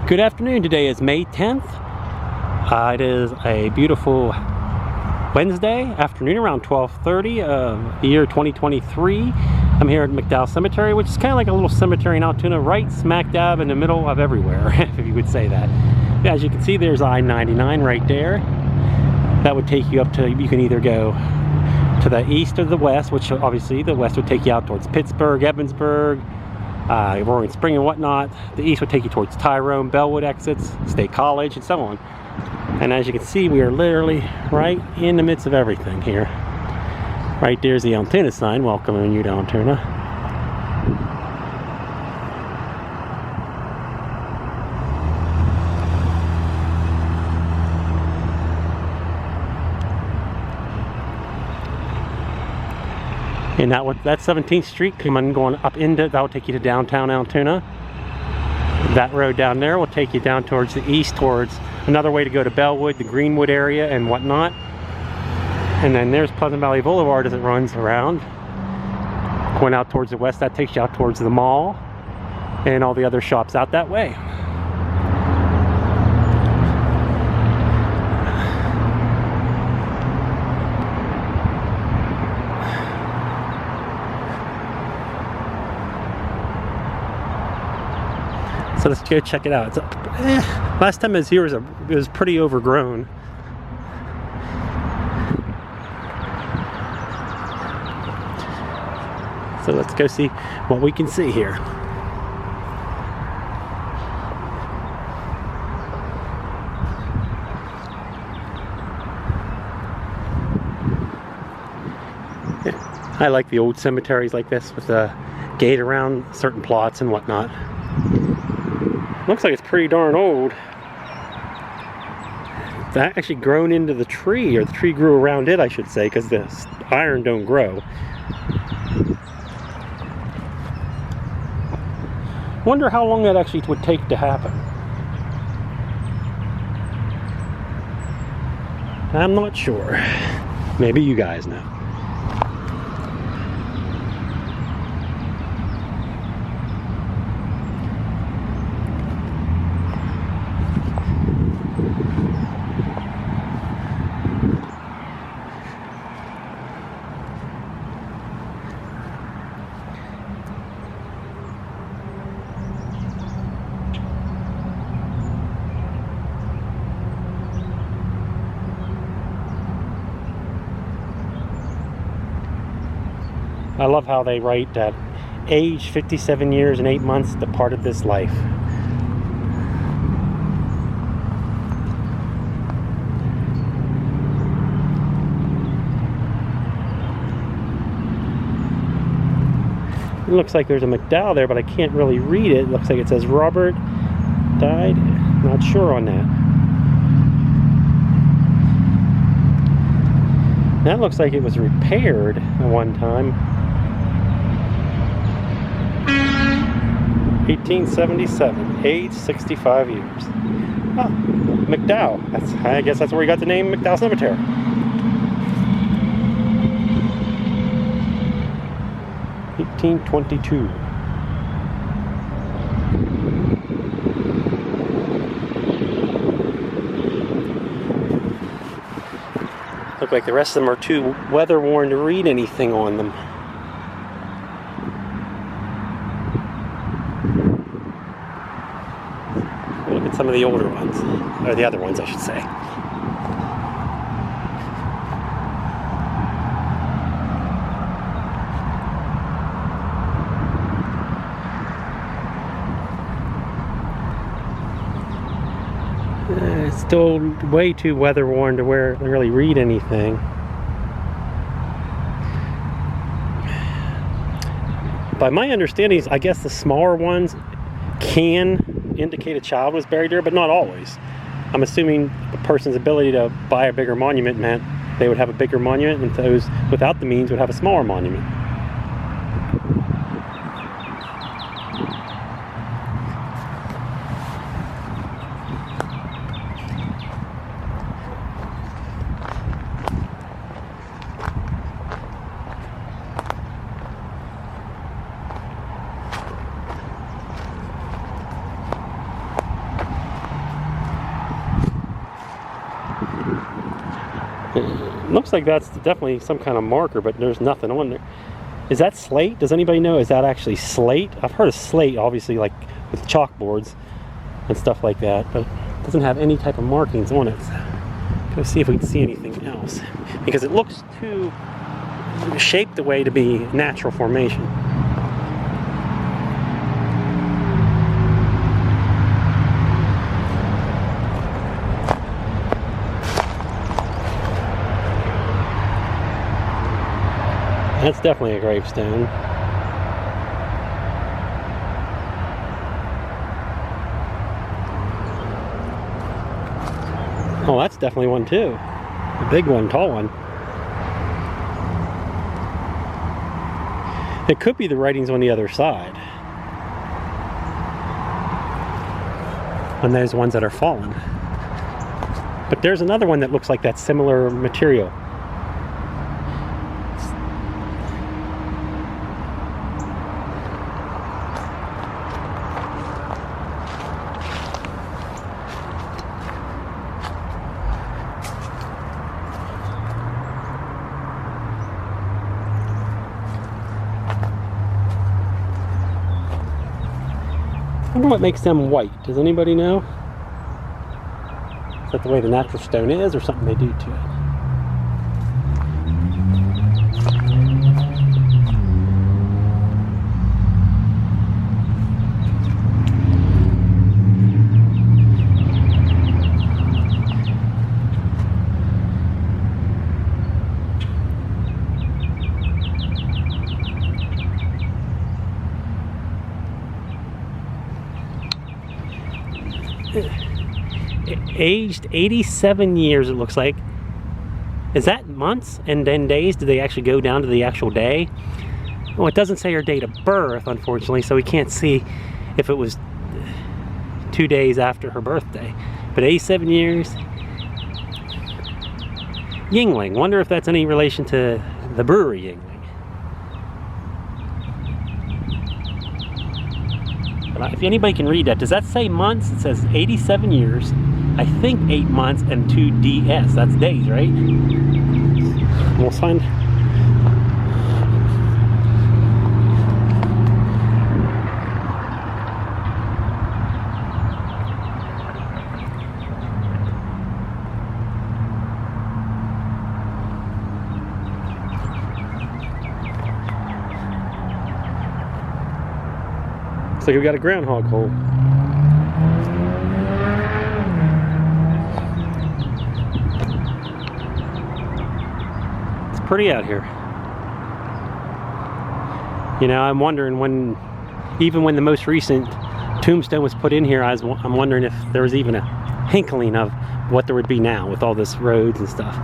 Good afternoon. Today is May 10th. It is a beautiful Wednesday afternoon around 12:30 of the year 2023. I'm here at McDowell Cemetery, which is kind of like a little cemetery in Altoona, right smack dab in the middle of everywhere, if you would say that. As you can see, there's I-99 right there. That would take you up to, you can either go to the east or the west, which obviously the west would take you out towards Pittsburgh, Evansburg, Roaring Spring and whatnot. The east would take you towards Tyrone, Bellwood exits, State College, and so on. And as you can see, we are literally right in the midst of everything here. Right there's the Altoona sign welcoming you to Altoona. And that's 17th Street, going up into, that will take you to downtown Altoona. That road down there will take you down towards the east, towards another way to go to Bellwood, the Greenwood area and whatnot. And then there's Pleasant Valley Boulevard as it runs around. Going out towards the west, that takes you out towards the mall and all the other shops out that way. So let's go check it out. Last time I was here, it was pretty overgrown. So let's go see what we can see here. Yeah, I like the old cemeteries like this with a gate around certain plots and whatnot. Looks like it's pretty darn old. That actually grown into the tree, or the tree grew around it, I should say, because the iron don't grow. Wonder how long that actually would take to happen. I'm not sure. Maybe you guys know. I love how they write that age 57 years and 8 months departed this life. It looks like there's a McDowell there, but I can't really read it. It looks like it says Robert died. Not sure on that. That looks like it was repaired at one time. 1877, age 65 years. Oh, McDowell. I guess that's where we got the name McDowell Cemetery. (1822). Look like the rest of them are too weather worn to read anything on them. Look at some of the older ones, or the other ones I should say. It's still way too weather worn to really read anything. By my understanding, I guess the smaller ones can indicate a child was buried there, but not always. I'm assuming a person's ability to buy a bigger monument meant they would have a bigger monument, and those without the means would have a smaller monument. Looks like that's definitely some kind of marker, but there's nothing on there. Is that slate? Does anybody know? Is that actually slate? I've heard of slate, obviously, like with chalkboards and stuff like that, but it doesn't have any type of markings on it. Go see if we can see anything else, because it looks too shaped the way to be natural formation. That's definitely a gravestone. Oh, that's definitely one too. A big one, tall one. It could be the writings on the other side. On those ones that are fallen. But there's another one that looks like that similar material. I wonder what makes them white. Does anybody know? Is that the way the natural stone is, or something they do to it? Aged 87 years, it looks like. Is that months and then days? Do they actually go down to the actual day? Well, it doesn't say her date of birth, unfortunately, so we can't see if it was 2 days after her birthday. But 87 years. Yingling. Wonder if that's any relation to the brewery Yingling. But if anybody can read that, does that say months? It says 87 years. I think 8 months and 2 DS. That's days, right? We'll find. Looks like we've got a groundhog hole. Pretty out here. You know, I'm wondering when, even when the most recent tombstone was put in here, I'm wondering if there was even a inkling of what there would be now with all this roads and stuff.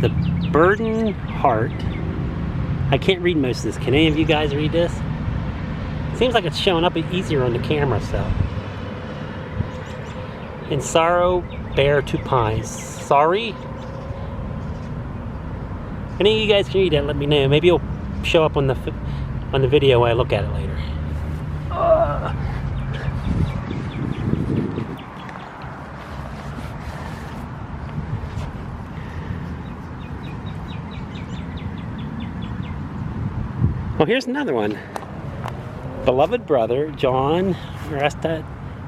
The Burden Heart. I can't read most of this. Can any of you guys read this? Seems like it's showing up easier on the camera, so. In sorrow, bear to pine. Sorry? If any of you guys can read that, let me know. Maybe it'll show up on the video when I look at it later. Well, here's another one. Beloved brother, John Resta,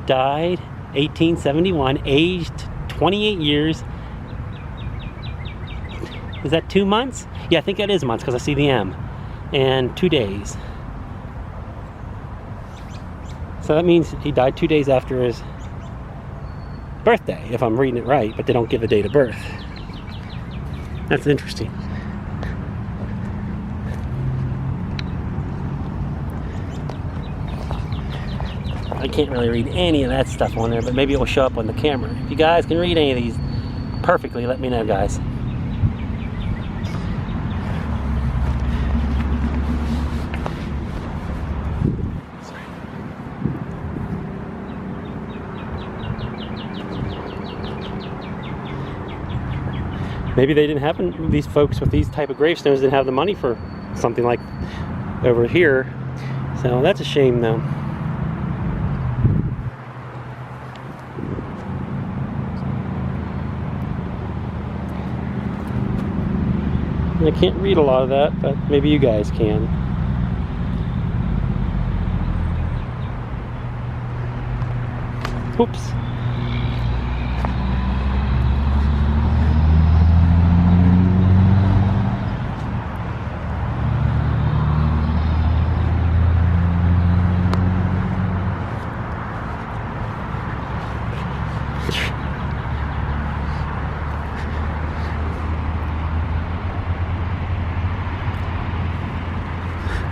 died 1871, aged 28 years. Is that 2 months? Yeah, I think that is months because I see the M. And 2 days. So that means he died 2 days after his birthday, if I'm reading it right, but they don't give a date of birth. That's interesting. I can't really read any of that stuff on there, but maybe it will show up on the camera. If you guys can read any of these perfectly, let me know, guys. maybe they didn't have, these folks with these type of gravestones didn't have the money for something like over here. So that's a shame though. I can't read a lot of that, but maybe you guys can. Oops.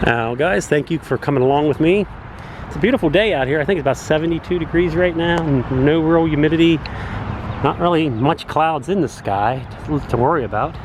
Now guys, thank you for coming along with me. It's a beautiful day out here. I think it's about 72 degrees right now, no real humidity, not really much clouds in the sky to worry about.